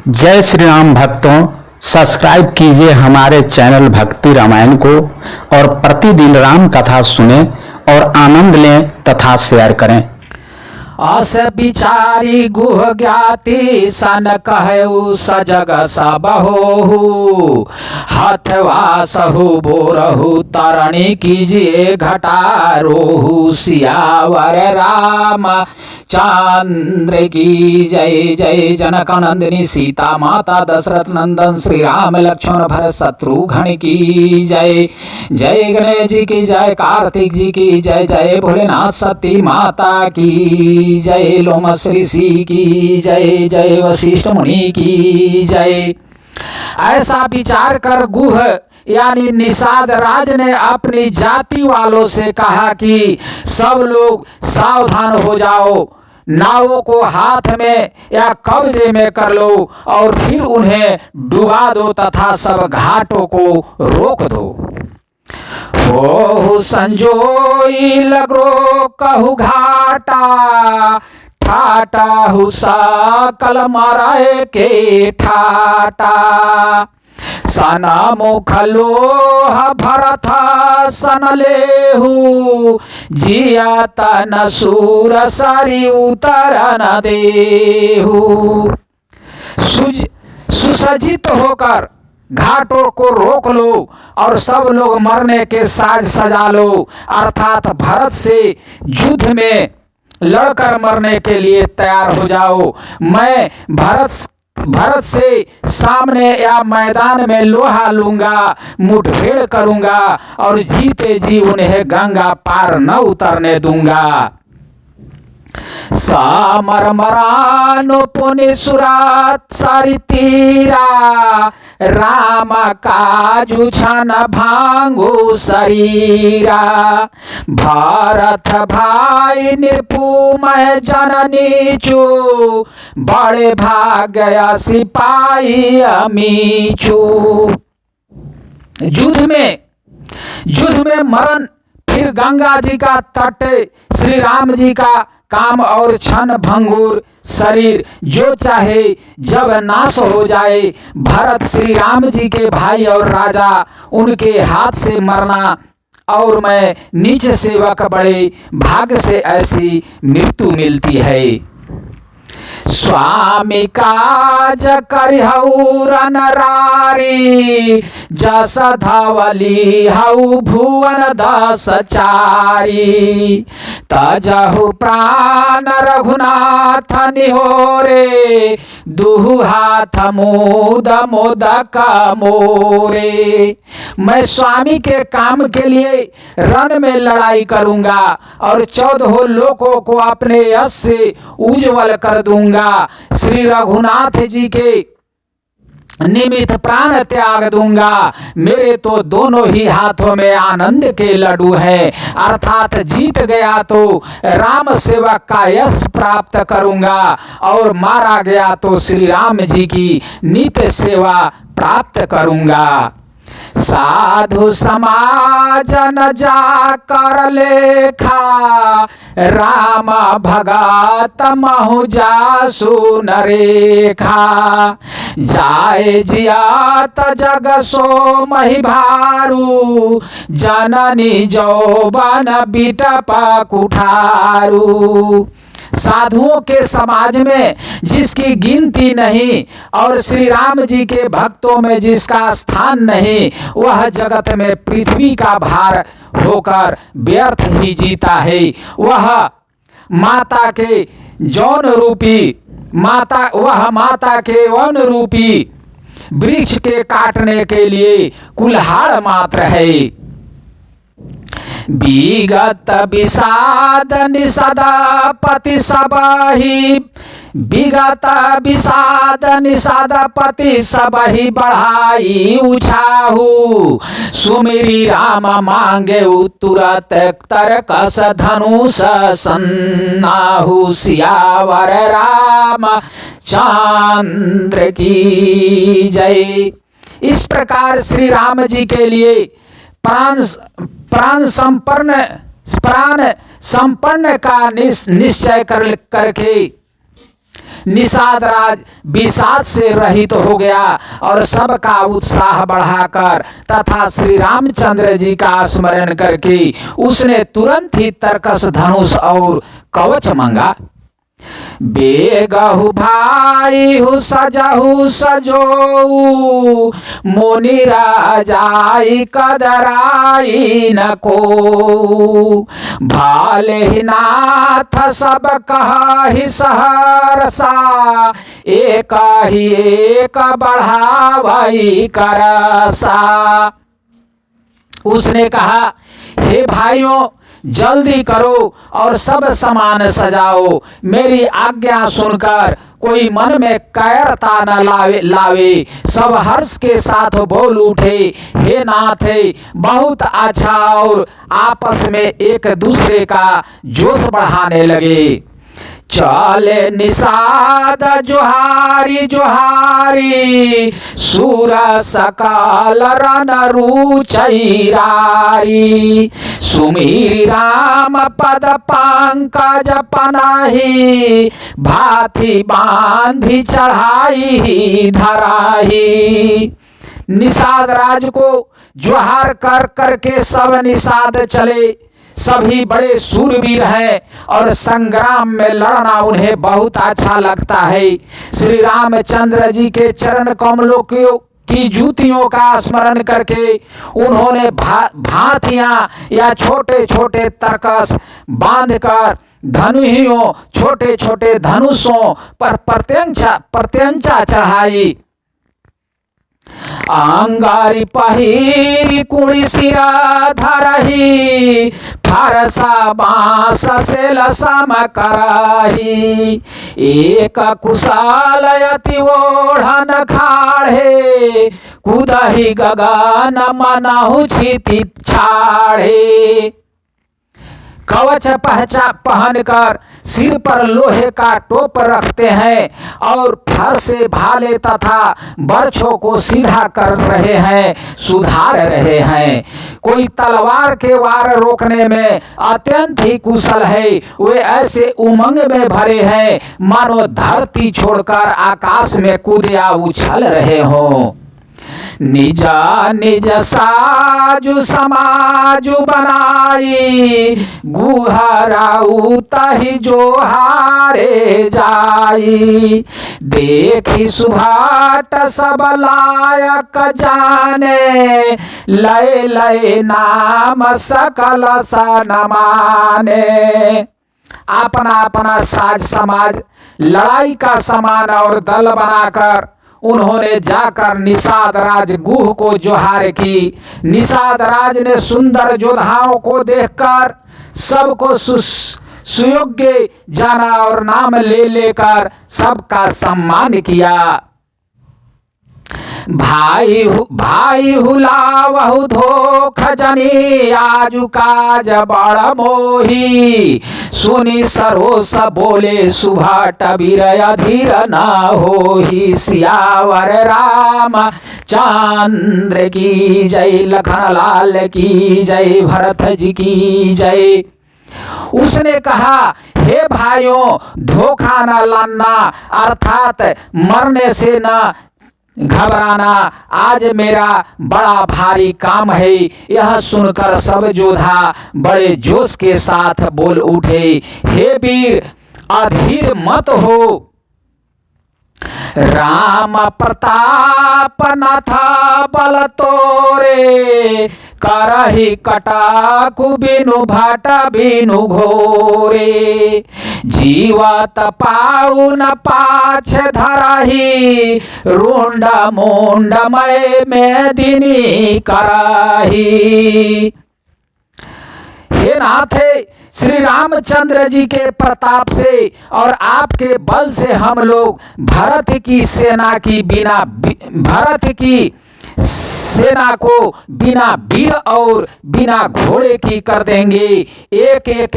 जय श्री राम भक्तों, सब्सक्राइब कीजिए हमारे चैनल भक्ति रामायण को और प्रतिदिन राम कथा सुने और आनंद लें तथा शेयर करें। अस बिचारी गुह ज्ञाति सन कहु सजग सबहोहु हथवा सहु बोरहु तरणी कीजिए घटारोहु सियावर राम चंद्र की जय। जय जनक नंदिनी सीता माता दशरथ नंदन श्री राम लक्ष्मण भरत शत्रुघ्न की जय। जय गणेश जी की जय, कार्तिक जी की जय, जय भोलेनाथ सती माता की जय, लोमस ऋषि की जय, जय वशिष्ठ मुनि की जय। ऐसा विचार कर गुह यानी निषाद राज ने अपनी जाति वालों से कहा कि सब लोग सावधान हो जाओ, नावों को हाथ में या कब्जे में कर लो और फिर उन्हें डुबा दो तथा सब घाटों को रोक दो। हो संजोई लगरो कहु घाटा ठाटा हु सकल मराए के ठाटा सना मुख लोह भरत सन लेहु जिया तन सूर सरी उतर न देहु। सुसज्जित होकर घाटों को रोक लो और सब लोग मरने के साज सजा लो, अर्थात भरत से युद्ध में लड़कर मरने के लिए तैयार हो जाओ। मैं भरत से सामने या मैदान में लोहा लूंगा, मुठभेड़ करूंगा और जीते जी उन्हें गंगा पार न उतरने दूंगा। सामर मरानो पुनि सुरात सारी तीरा राम काजु छन भांगु शरीरा भारत भाई निरपुमय जननी चू बड़े भाग्य सिपाही अमीचू। युद्ध में मरण, फिर गंगा जी का तट, श्री राम जी का काम और क्षण भंगुर शरीर जो चाहे जब नाश हो जाए। भरत श्री राम जी के भाई और राजा, उनके हाथ से मरना और मैं नीच सेवक बड़े भाग्य से ऐसी मृत्यु मिलती है। स्वामी काज करिहु रनरारी जस धवली हऊ भुवन दस चारी तजहु प्राण रघुनाथ निहोरे दुहु हाथ मोद मोदक मोरे। मैं स्वामी के काम के लिए रण में लड़ाई करूंगा और 14 लोकों को अपने यश से उज्जवल कर दूंगा। श्री रघुनाथ जी के निमित्त प्राण त्याग दूंगा। मेरे तो दोनों ही हाथों में आनंद के लड्डू हैं, अर्थात जीत गया तो राम सेवक का यश प्राप्त करूंगा और मारा गया तो श्री राम जी की नित्य सेवा प्राप्त करूंगा। साधु समाजन जा कर लेखा राम भगत महु जासु नरेखा जाए जियात जग सो मही भारू जननी जौबन बिटप कुठारू। साधुओं के समाज में जिसकी गिनती नहीं और श्री राम जी के भक्तों में जिसका स्थान नहीं, वह जगत में पृथ्वी का भार होकर व्यर्थ ही जीता है। वह माता के वन रूपी वृक्ष के काटने के लिए कुल्हाड़ मात्र है। विगत विषाद निषादा पति सबही विगत विषाद निषाद पति सबही बढ़ाई उछाहू सुमिरी राम मांगे तुरत तरकस धनुष सन्नाहु सियावर राम चंद्र की जय। इस प्रकार श्री राम जी के लिए प्राण संपन्न का निश्चय करके निषाद राज विषाद से रहित हो गया और सबका उत्साह बढ़ाकर तथा श्री रामचंद्र जी का स्मरण करके उसने तुरंत ही तरकस, धनुष और कवच मांगा। बेगहु भाई हु सजहु सजो, मुनि राजाई कदराई न को। भाले ही नाथ सब कहि सहरसा, एक ही एक बढ़ावई करसा। उसने कहा, हे भाइयों, जल्दी करो और सब सामान सजाओ। मेरी आज्ञा सुनकर कोई मन में कैरता न लावे। सब हर्ष के साथ बोल उठे, हे नाथ, बहुत अच्छा, और आपस में एक दूसरे का जोश बढ़ाने लगे। चले निषाद जोहारी जोहारी, सूर सकल रन रुचैरारी। सुमिरि राम पद पंकज पनाही, भाथी बांधी चढ़ाई धराही। निषाद राज को जोहार कर करके सब निषाद चले। सभी बड़े सूरवीर हैं और संग्राम में लड़ना उन्हें बहुत अच्छा लगता है। श्री रामचंद्र जी के चरण कमलों की जूतियों का स्मरण करके उन्होंने भांतियां या छोटे छोटे तरकस बांधकर धनुहियों, छोटे छोटे धनुषों पर प्रत्यंचा चढ़ाई। अंगारी पहिरी कुड़ी सिरा धरही, फरसा बांस से लसम कराही। एक कुशाल यति ओढ़न खाड़े, कुदही गगन मनहु क्षिति छाड़े। कवच पहनकर सिर पर लोहे का टोप रखते हैं और फर से भाले तथा बर्छों को सीधा कर रहे हैं, सुधार रहे हैं। कोई तलवार के वार रोकने में अत्यंत ही कुशल है। वे ऐसे उमंग में भरे हैं मानो धरती छोड़कर आकाश में कूद या उछल रहे हों। निजा निज साजु समाजु बनाई, गुहराऊ तहि जोहारे जाई। देखी सुभाट सब लायक जाने, लय लय नाम सकल सन माने। अपना अपना साज समाज, लड़ाई का सामान और दल बनाकर उन्होंने जाकर निषाद राज गुह को जोहार की। निषाद राज ने सुंदर योद्धाओं को देखकर सबको सुयोग्य जाना और नाम ले लेकर सबका सम्मान किया। भाई हुलावहु धोख जनी, आजु काज बड़ मोही। सुनी सरोस बोले सुभाट वीर अधीर न होही। सियावर राम चंद्र की जय, लखन लाल की जय, भरत जी की जय। उसने कहा, हे भाइयों, धोखा न लाना अर्थात मरने से न घबराना। आज मेरा बड़ा भारी काम है। यह सुनकर सब योद्धा बड़े जोश के साथ बोल उठे, हे वीर, अधीर मत हो। राम प्रताप न था बल तोरे, करही कटाकु बिनु भाट बिनु घोरे। जीवत पाऊ न पाछ धरही, रुंड मुंड मय में दिनी कराही। हे नाथ, श्री रामचंद्र जी के प्रताप से और आपके बल से हम लोग भरत की सेना को बिना वीर और बिना घोड़े की कर देंगे। एक एक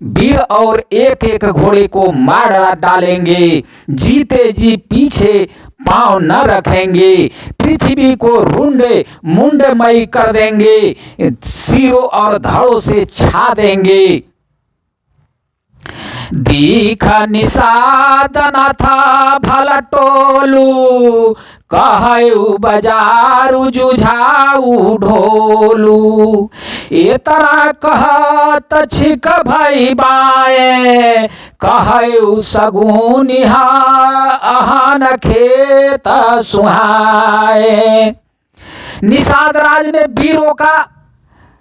वीर और एक एक घोड़े को मार डालेंगे। जीते जी पीछे पांव न रखेंगे। पृथ्वी को रुंडे मुंडमयी कर देंगे। सिरों और धड़ों से छा देंगे। दीख निषाद न था भल टोलू, कहु बजारू जुझाऊ ढोलू। ए तरह कहत छिक भई बाए, कहु सगुनिहा अहन खेत सुहाए। निषाद राज ने वीरों का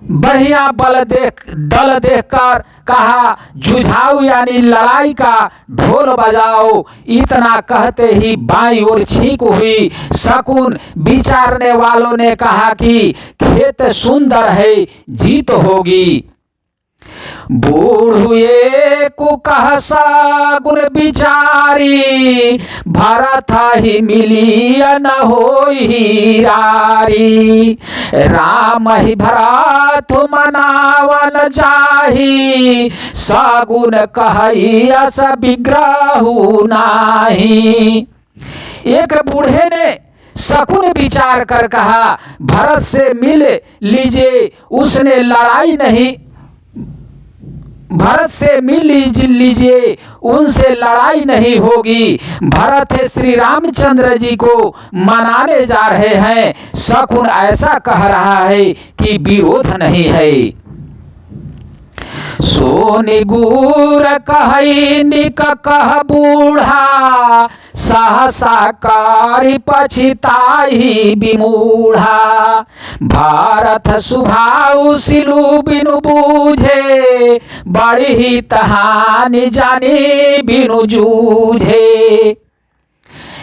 बढ़िया दल देखकर कहा, जुझाऊ यानी लड़ाई का ढोल बजाओ। इतना कहते ही बाईं ओर छींक हुई। शकुन विचारने वालों ने कहा कि खेत सुंदर है, जीत होगी। बूढ़ हुए को कह सगुन बिचारी, भरत ही मिली न होई रारी। राम ही भरत मनावन चाही, सगुन कही अस विग्रह नाही। एक बूढ़े ने शकुन विचार कर कहा, भरत से मिल लीजिए, उसने लड़ाई नहीं, भरत से मिल लीजिए, उनसे लड़ाई नहीं होगी। भरत श्री रामचंद्र जी को मनाने जा रहे हैं। शकुन ऐसा कह रहा है कि विरोध नहीं है। सोनी गुर कही निक कह बूढ़ा, सहसा कारी पछिताई विमूढ़ा। भारत सुभाऊ सिलु बिनु बूझे, बड़ी ही तहानी जानी बिनु जूझे।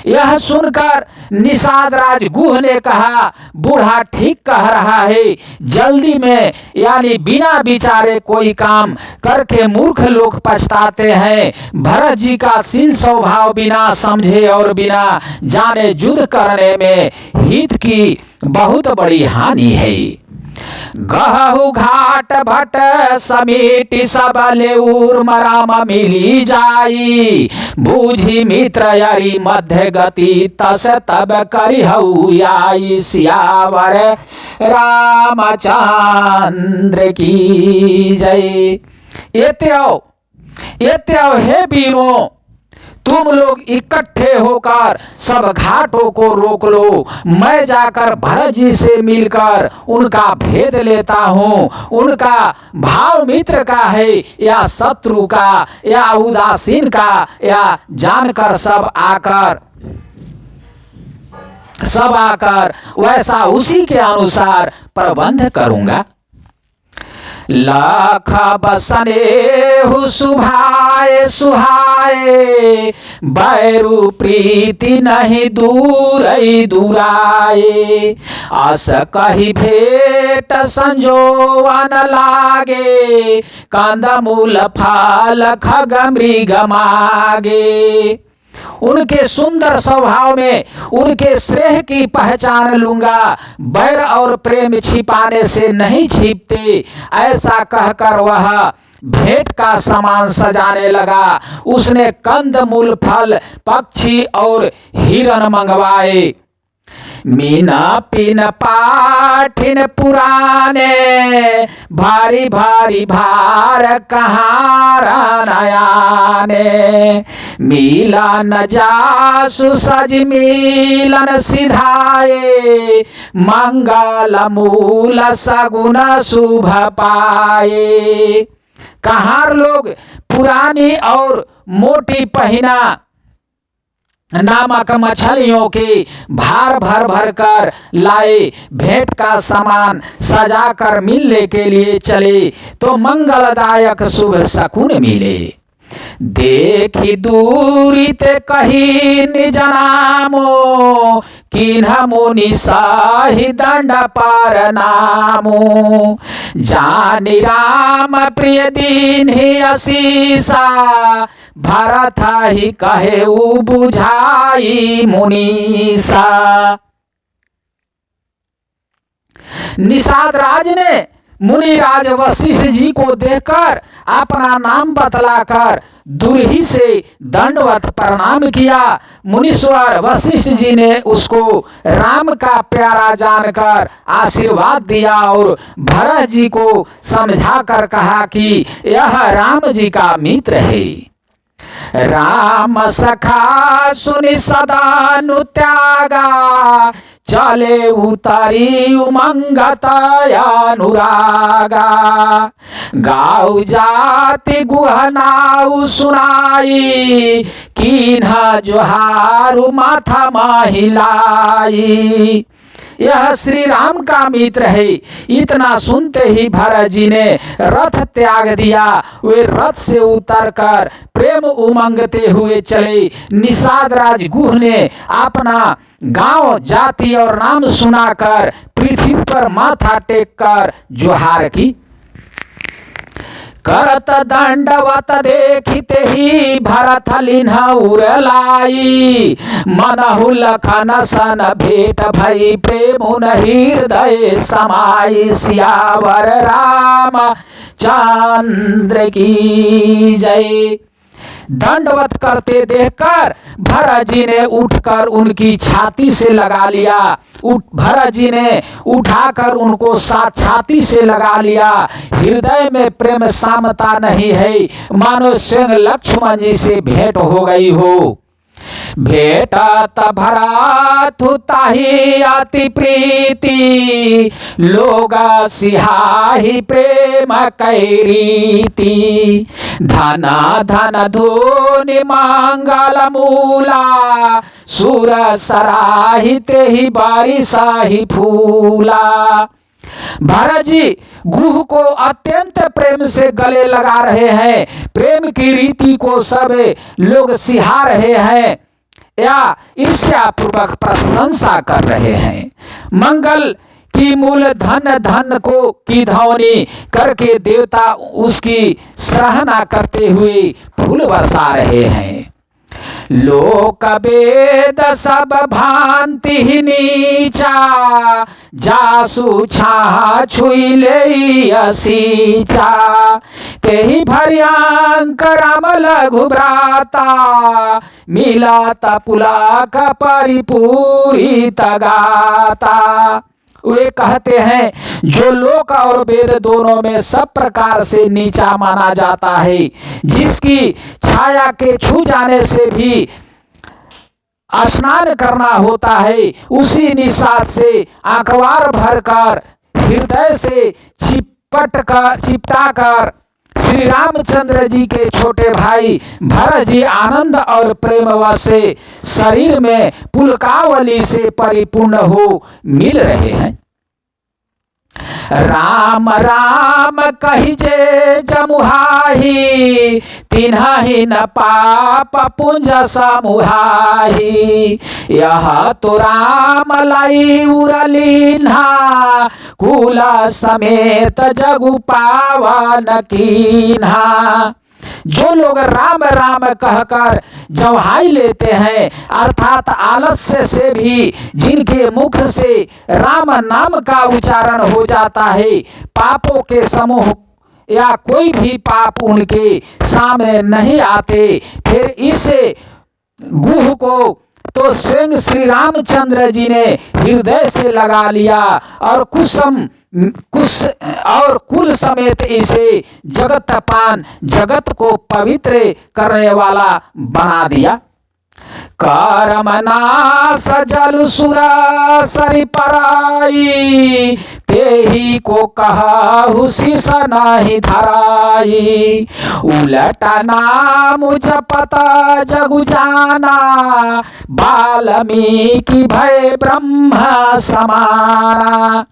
यह सुनकर निषाद राज गुह ने कहा, बूढ़ा ठीक कह रहा है। जल्दी में यानी बिना विचारे कोई काम करके मूर्ख लोग पछताते हैं। भरत जी का शील स्वभाव बिना समझे और बिना जाने युद्ध करने में हित की बहुत बड़ी हानि है। गहु घाट भट समीट सब लेउर मराम मिली जाई, बूझी मित्र यरी मध्य गति तस तब करी आई। सियावर रामचंद्र की जय। एत्यो हे वीरों, तुम लोग इकट्ठे होकर सब घाटों को रोक लो। मैं जाकर भरत जी से मिलकर उनका भेद लेता हूँ। उनका भाव मित्र का है या शत्रु का या उदासीन का, या जानकर सब आकर वैसा उसी के अनुसार प्रबंध करूँगा। लाख बसने सुभाए सुहाए, बैरु प्रीति नहीं दूर दूराए। अस कही भेंट संजोवन लागे, कंदमूल फल खग मृग मागे। उनके सुंदर स्वभाव में उनके स्नेह की पहचान लूंगा, बैर और प्रेम छिपाने से नहीं छिपते। ऐसा कहकर वह भेंट का सामान सजाने लगा। उसने कंदमूल फल, पक्षी और हिरण मंगवाए। मीना पिन पाठिन पुराने, भारी भारी भार कहाँ नयाने। मिला न जासु सज मिलन सिधाए, मंगल मूल सगुन शुभ पाए। कहार लोग पुरानी और मोटी पहिना नामक मछलियों के भार भर कर लाए। भेंट का सामान सजाकर मिलने के लिए चले तो मंगलदायक शुभ शकुन मिले। देखी दूरी ते कही निज नामो, किन्ह मुनि साहि दंड पार नामो। जानि राम प्रिय दीन ही असीसा, भरत ही कहे बुझाई मुनीसा। निषाद राज ने मुनिराज वशिष्ठ जी को देखकर अपना नाम बतलाकर दुल्ही से दंडवत प्रणाम किया। मुनीश्वर वशिष्ठ जी ने उसको राम का प्यारा जानकर आशीर्वाद दिया और भरत जी को समझाकर कहा कि यह राम जी का मित्र है। राम सखा सुनि सदानु त्यागा, चले उतरी उमंगत अनुरागा। गाऊ जाति गुहनाऊ सुनाई, कीन्हा जोहारू माथा महिलाई। यह श्री राम का मित्र है। इतना सुनते ही भरत जी ने रथ त्याग दिया। वे रथ से उतरकर प्रेम उमंगते हुए चले। निषाद राज गुह ने अपना गांव जाति और नाम सुनाकर पृथ्वी पर माथा टेक कर जोहार की। करत दंडवत देखिते ही भरत लीन्ह उरलाई, मनहु लखन सन भेट भई प्रेम हृदय समाई। सियावर राम चंद्र की जय। दंडवत करते देखकर भरत जी ने उठकर उनकी छाती से लगा लिया। भरत जी ने उठाकर उनको साथ छाती से लगा लिया। हृदय में प्रेम सामता नहीं है, मानो स्वयं लक्ष्मण जी से भेंट हो गई हो। भेटत भरत ताहि अति प्रीति, लोग सिहाहि प्रेम कैरीति। धन धन धूनि मंगल मूला, सुर सराहित ही बारिशाही फूला। भरत जी गुह को अत्यंत प्रेम से गले लगा रहे हैं। प्रेम की रीति को सब लोग सिहा रहे हैं या ईर्ष्या पूर्वक प्रशंसा कर रहे हैं। मंगल की मूल धन धन को की ध्वनि करके देवता उसकी सराहना करते हुए फूल बरसा रहे हैं। लोक वेद सब भांति ही नीचा, जासु छा छुई ले असीचा। तेहि भरियांक राम लघु भ्राता, मिलात पुलाक परिपूरित गाता। वे कहते हैं जो लोक और वेद दोनों में सब प्रकार से नीचा माना जाता है, जिसकी छाया के छू जाने से भी स्नान करना होता है, उसी निषाद से आंकवार भरकर हृदय से चिपटा कर श्री रामचंद्र जी के छोटे भाई भरत जी आनंद और प्रेम से शरीर में पुलकावली से परिपूर्ण हो मिल रहे हैं। राम राम कहि जे जमुहाही, तिन्हि न पाप पुंज समुहाही। यह तो राम लाई उरलीन्हा, कुल समेत जगु पावन कीन्हा। जो लोग राम राम कहकर जवाई लेते हैं, अर्थात आलस्य से भी जिनके मुख से राम नाम का उच्चारण हो जाता है, पापों के समूह या कोई भी पाप उनके सामने नहीं आते। फिर इस गुह को तो स्वयं श्री रामचंद्र जी ने हृदय से लगा लिया और कुल समेत इसे जगतपान जगत को पवित्र करने वाला बना दिया। कर्म नाश जल सुरा सरि पराई, तेही को कहु शीस नहीं धराई। उलटा नाम जपता जगु जाना, वाल्मीकि भय ब्रह्म समाना।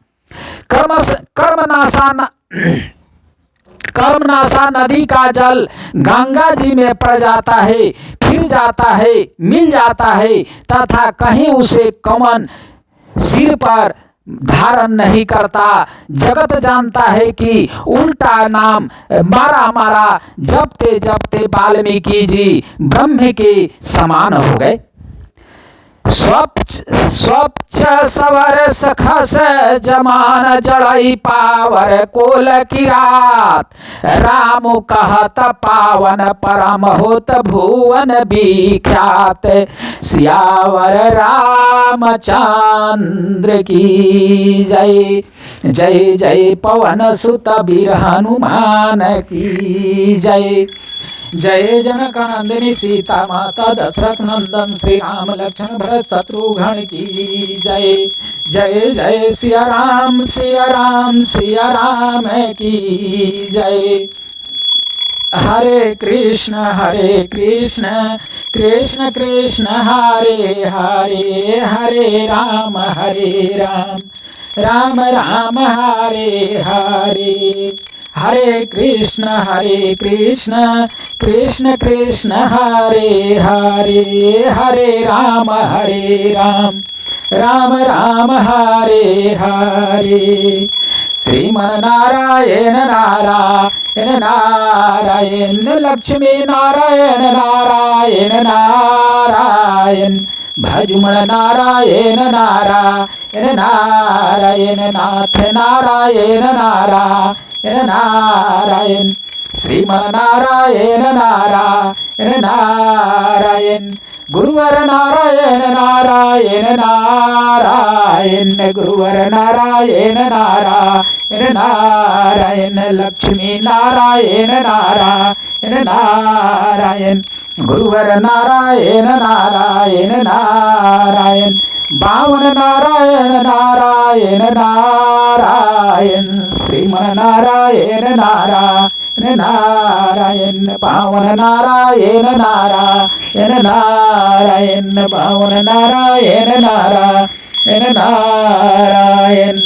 कर्मनाशा नदी का जल गंगा जी में पड़ जाता है, फिर जाता है, मिल जाता है, तथा कहीं उसे कमन सिर पर धारण नहीं करता। जगत जानता है कि उल्टा नाम मारा जपते जपते वाल्मीकि जी ब्रह्म के समान हो गए। स्वच्छ सवर सखस जमान जड़ई पावर कोल की रात, राम कहत पावन परम होत भुवन विख्यात। सियावर रामचंद्र की जय। जय जय पवन सुत वीर हनुमान की जय। जय जनकानंदिनी सीता माता दशरथ नंदन श्री राम लक्ष्मण भरत शत्रुघ्न की जय। जय जय सिया राम सिया राम सिया राम की जय। हरे कृष्ण कृष्ण कृष्ण हरे हरे, हरे राम राम राम हरे हरे। हरे कृष्ण कृष्ण कृष्ण हरे हरे, हरे राम राम राम हरे हरे। श्रीमन्नारायण नारायण नारायण, लक्ष्मी नारायण नारायण नारायण, भजमण नारायण नारायण नारायण, नाथ नारायण नारायण नारायण, श्रीमन्नारायण नारायण नारायण, गुरुवर नारायण नारायण नारायण, गुरुवर नारायण नारायण नारायण, लक्ष्मी नारायण नारायण नारायण, गुरुवर नारायण नारायण नारायण, बावन नारायण नारायण नारायण, श्रीमन्नारायण नारायण नारायण, पावन नारायण नारायण नारायण, पावन नारायण नारायण नारायण,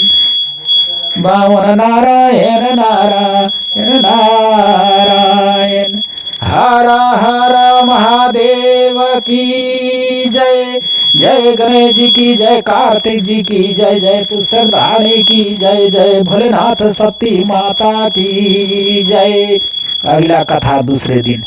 बावन नारायण नारायण नारायण। हर हर महादेव की जय। जय गणेश जी की जय, कार्तिक जी की जय, जय तुषारधारी की जय, जय भोलेनाथ सती माता की जय। अगला कथा दूसरे दिन।